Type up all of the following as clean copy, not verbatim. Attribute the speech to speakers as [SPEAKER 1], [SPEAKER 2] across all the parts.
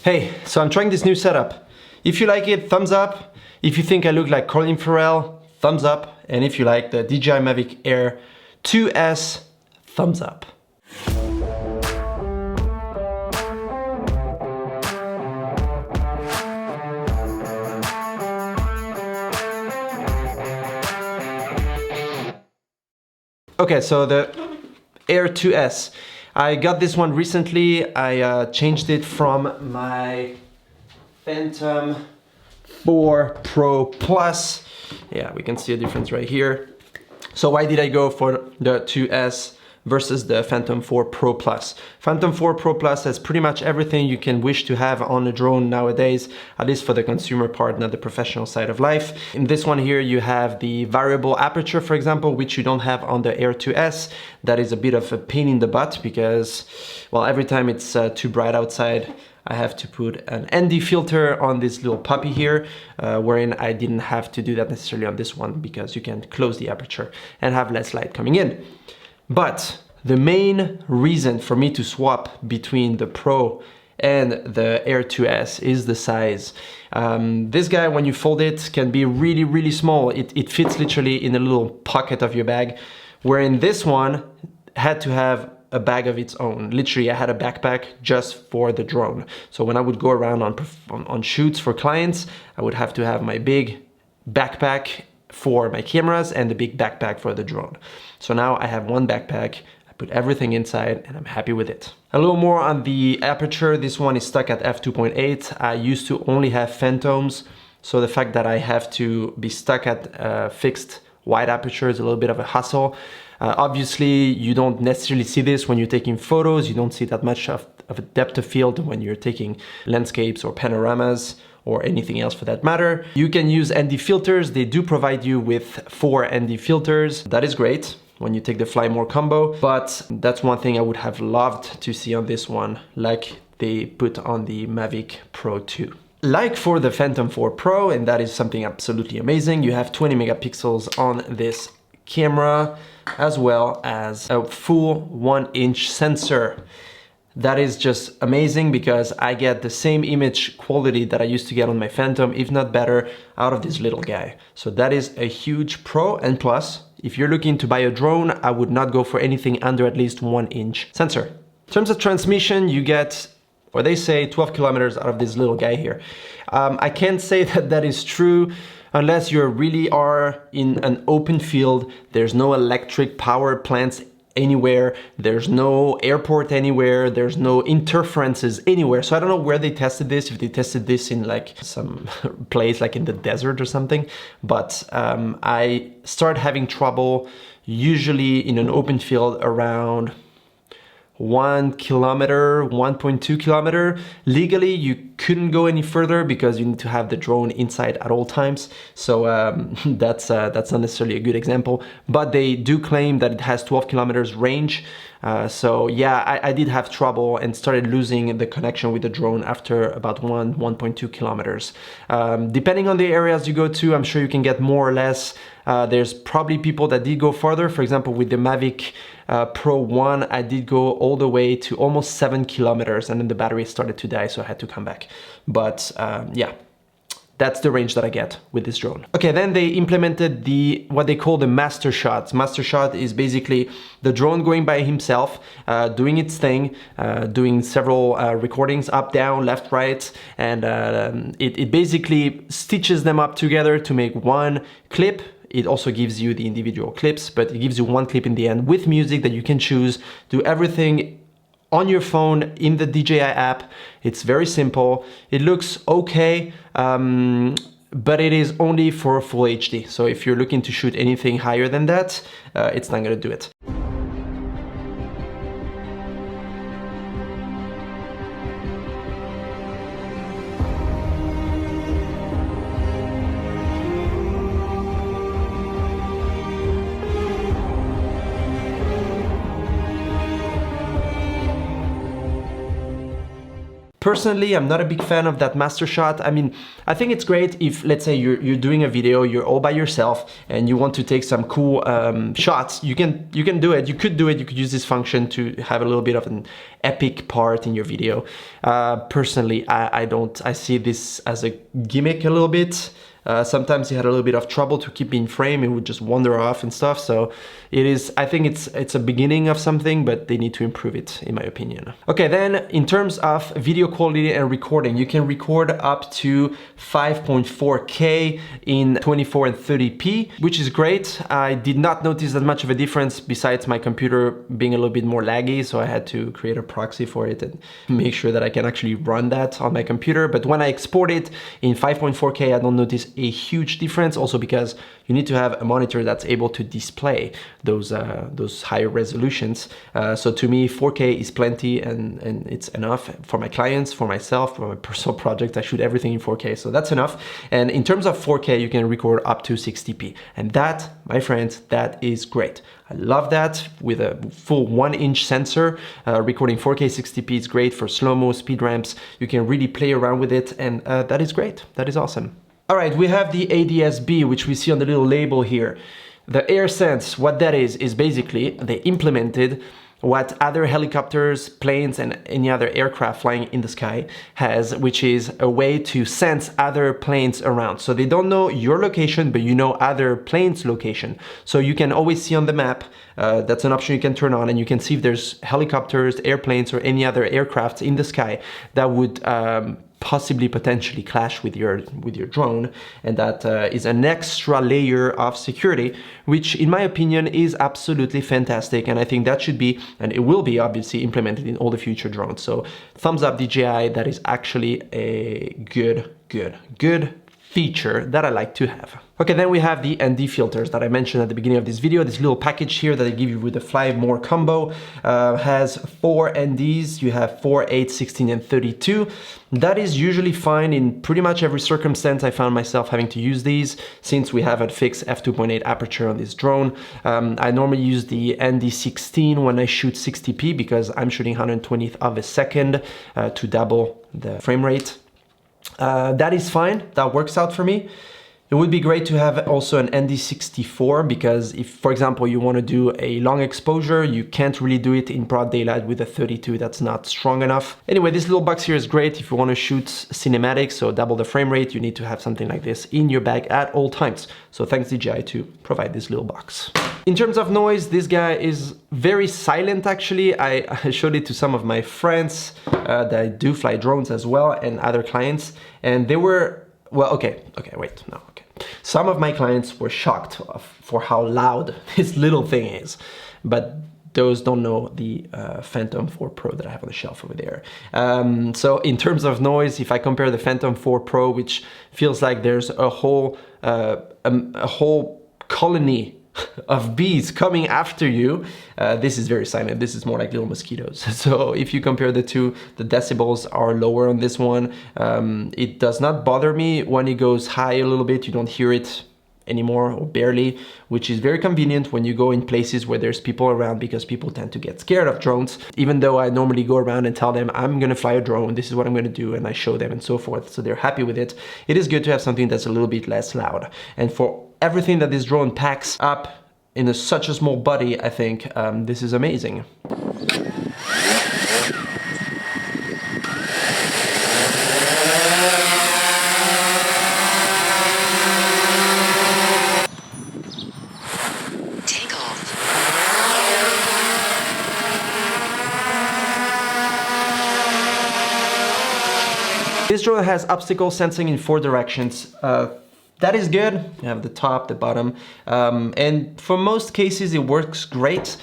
[SPEAKER 1] Hey, so I'm trying this new setup. If you like it, thumbs up. If you think I look like Colin Farrell, thumbs up. And if you like the DJI Mavin Air 2S, thumbs up. Okay, so the Air 2S. I got this one recently. I changed it from my Phantom 4 Pro Plus. Yeah, we can see a difference right here. So why did I go for the 2S versus the Phantom 4 Pro Plus? Phantom 4 Pro Plus has pretty much everything you can wish to have on a drone nowadays, at least for the consumer part, not the professional side of life. In this one here, you have the variable aperture, for example, which you don't have on the Air 2S. That is a bit of a pain in the butt because, well, every time it's too bright outside, I have to put an ND filter on this little puppy here, wherein I didn't have to do that necessarily on this one because you can close the aperture and have less light coming in. But the main reason for me to swap between the Pro and the Air 2S is the size. This guy, when you fold it, can be really, really small. It fits literally in a little pocket of your bag, wherein this one had to have a bag of its own. Literally, I had a backpack just for the drone. So when I would go around on shoots for clients, I would have to have my big backpack for my cameras and the big backpack for the drone. So now I have one backpack, I put everything inside and I'm happy with it. A little more on the aperture. This one is stuck at f2.8. I used to only have Phantoms, so the fact that I have to be stuck at fixed wide aperture is a little bit of a hassle. Obviously, you don't necessarily see this when you're taking photos. You don't see that much of a depth of field when you're taking landscapes or panoramas or anything else for that matter. You can use ND filters. They do provide you with 4 ND filters. That is great when you take the Fly More combo, but that's one thing I would have loved to see on this one, like they put on the Mavic Pro 2. Like for the Phantom 4 Pro, and that is something absolutely amazing, you have 20 megapixels on this camera, as well as a full 1-inch sensor. That is just amazing because I get the same image quality that I used to get on my Phantom, if not better, out of this little guy. So that is a huge pro and plus. If you're looking to buy a drone, I would not go for anything under at least 1-inch sensor. In terms of transmission, you get, or they say, 12 kilometers out of this little guy here. I can't say that that is true unless you really are in an open field. There's no electric power plants anywhere, there's no airport anywhere, there's no interferences anywhere. So I don't know where they tested this, if they tested this in like some place like in the desert or something, but I start having trouble usually in an open field around 1 kilometer, 1.2 kilometer. Legally, you couldn't go any further because you need to have the drone inside at all times. So that's not necessarily a good example, but they do claim that it has 12 kilometers range. So yeah, I did have trouble and started losing the connection with the drone after about 1.2 kilometers. Depending on the areas you go to, I'm sure you can get more or less. There's probably people that did go farther. For example, with the Mavic Pro 1, I did go all the way to almost 7 kilometers and then the battery started to die, so I had to come back. But yeah, that's the range that I get with this drone. Okay, then they implemented what they call the master shots. Master shot is basically the drone going by himself, doing its thing, doing several recordings up, down, left, right, and it basically stitches them up together to make one clip. It also gives you the individual clips, but it gives you one clip in the end with music that you can choose. Do everything on your phone in the DJI app. It's very simple. It looks okay, but it is only for full HD. So if you're looking to shoot anything higher than that, it's not gonna do it. Personally, I'm not a big fan of that master shot. I mean, I think it's great if, let's say, you're doing a video, you're all by yourself, and you want to take some cool shots. You can do it. You could do it. You could use this function to have a little bit of an epic part in your video. Personally, I don't. I see this as a gimmick a little bit. Sometimes he had a little bit of trouble to keep in frame. It would just wander off and stuff. So it is, I think it's a beginning of something, but they need to improve it, in my opinion. Okay, then in terms of video quality and recording, you can record up to 5.4K in 24 and 30p, which is great. I did not notice that much of a difference besides my computer being a little bit more laggy. So I had to create a proxy for it and make sure that I can actually run that on my computer. But when I export it in 5.4K, I don't notice a huge difference, also because you need to have a monitor that's able to display those higher resolutions. So to me, 4K is plenty, and it's enough for my clients, for myself, for my personal project. I shoot everything in 4K, so that's enough. And in terms of 4K, you can record up to 60p, and that, my friends, that is great. I love that. With a full 1-inch sensor, recording 4K 60p is great for slow-mo, speed ramps. You can really play around with it, and that is great. That is awesome. All right, we have the ADS-B, which we see on the little label here. The AirSense, what that is basically they implemented what other helicopters, planes, and any other aircraft flying in the sky has, which is a way to sense other planes around. So they don't know your location, but you know other planes' location. So you can always see on the map, that's an option you can turn on, and you can see if there's helicopters, airplanes, or any other aircrafts in the sky that would potentially clash with your drone, and that is an extra layer of security, which in my opinion is absolutely fantastic, and I think that should be, and it will be obviously implemented in all the future drones. So thumbs up DJI, that is actually a good feature that I like to have. Okay, then we have the ND filters that I mentioned at the beginning of this video. This little package here that I give you with the Fly More combo has 4 NDs. You have 4, 8, 16, and 32. That is usually fine in pretty much every circumstance. I found myself having to use these since we have a fixed f2.8 aperture on this drone. I normally use the ND16 when I shoot 60p because I'm shooting 120th of a second to double the frame rate. That is fine, that works out for me. It would be great to have also an ND64 because if, for example, you want to do a long exposure, you can't really do it in broad daylight with a 32, that's not strong enough. Anyway, this little box here is great if you want to shoot cinematic, so double the frame rate, you need to have something like this in your bag at all times. So thanks DJI to provide this little box. In terms of noise, this guy is very silent actually. I showed it to some of my friends that do fly drones as well and other clients, and they were, well, some of my clients were shocked for how loud this little thing is, but those don't know the Phantom 4 Pro that I have on the shelf over there. So in terms of noise, if I compare the Phantom 4 Pro, which feels like there's a whole colony of bees coming after you, this is very silent. This is more like little mosquitoes. So if you compare the two, the decibels are lower on this one. It does not bother me when it goes high a little bit. You don't hear it anymore or barely, which is very convenient when you go in places where there's people around, because people tend to get scared of drones. Even though I normally go around and tell them I'm gonna fly a drone, this is what I'm gonna do, and I show them and so forth, so they're happy with it. It is good to have something that's a little bit less loud. And for everything that this drone packs up in such a small body, I think this is amazing. This drone has obstacle sensing in 4 directions. That is good. You have the top, the bottom, and for most cases it works great,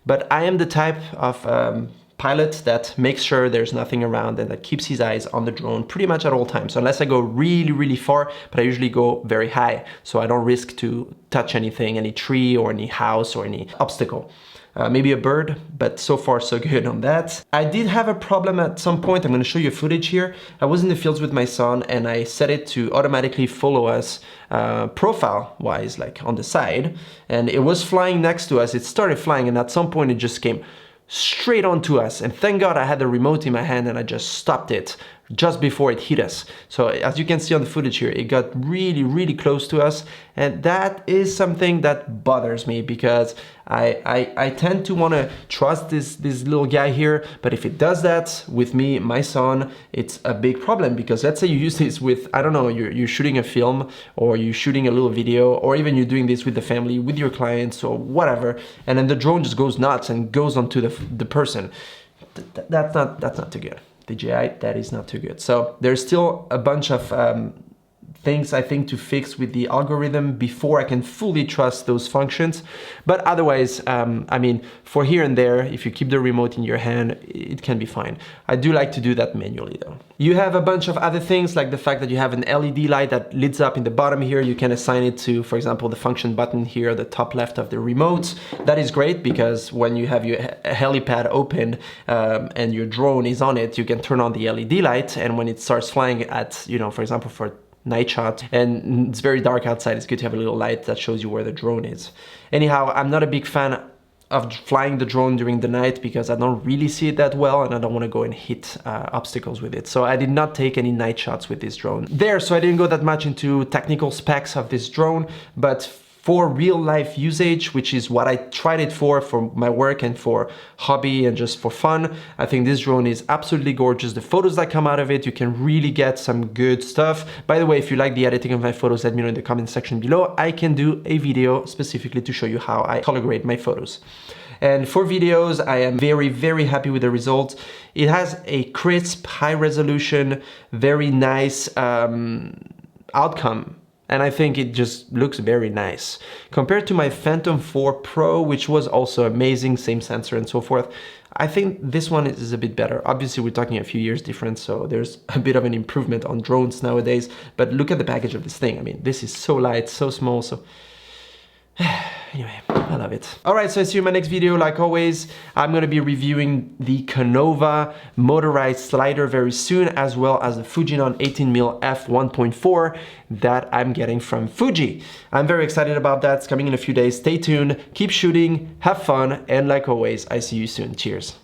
[SPEAKER 1] but I am the type of pilot that makes sure there's nothing around and that keeps his eyes on the drone pretty much at all times, unless I go really, really far, but I usually go very high, so I don't risk to touch anything, any tree or any house or any obstacle. Maybe a bird, but so far so good on that. I did have a problem at some point. I'm going to show you footage here. I was in the fields with my son and I set it to automatically follow us profile wise, like on the side, and it was flying next to us. It started flying and at some point it just came straight onto us. And thank God I had the remote in my hand and I just stopped it just before it hit us. So as you can see on the footage here, it got really, really close to us. And that is something that bothers me because I tend to want to trust this little guy here. But if it does that with me, my son, it's a big problem, because let's say you use this with, I don't know, you're shooting a film or you're shooting a little video, or even you're doing this with the family, with your clients or whatever. And then the drone just goes nuts and goes onto the person. That's not too good. DJI, that is not too good. So there's still a bunch of things I think to fix with the algorithm before I can fully trust those functions. But otherwise, I mean, for here and there, if you keep the remote in your hand, it can be fine. I do like to do that manually though. You have a bunch of other things, like the fact that you have an LED light that lights up in the bottom here. You can assign it to, for example, the function button here at the top left of the remote. That is great because when you have your helipad open and your drone is on it, you can turn on the LED light, and when it starts flying at, you know, for example, for night shot and it's very dark outside, it's good to have a little light that shows you where the drone is. Anyhow, I'm not a big fan of flying the drone during the night because I don't really see it that well and I don't want to go and hit obstacles with it. So I did not take any night shots with this drone there, so I didn't go that much into technical specs of this drone, but for real life usage, which is what I tried it for my work and for hobby and just for fun, I think this drone is absolutely gorgeous. The photos that come out of it, you can really get some good stuff. By the way, if you like the editing of my photos, let me know in the comment section below. I can do a video specifically to show you how I color grade my photos. And for videos, I am very, very happy with the result. It has a crisp, high resolution, very nice outcome. And I think it just looks very nice. Compared to my Phantom 4 Pro, which was also amazing, same sensor and so forth, I think this one is a bit better. Obviously, we're talking a few years difference, so there's a bit of an improvement on drones nowadays. But look at the package of this thing. I mean, this is so light, so small, so... Anyway, I love it. All right, so I see you in my next video. Like always, I'm gonna be reviewing the Canova motorized slider very soon, as well as the Fujinon 18mm f1.4 that I'm getting from Fuji. I'm very excited about that. It's coming in a few days. Stay tuned, keep shooting, have fun, and like always, I see you soon. Cheers.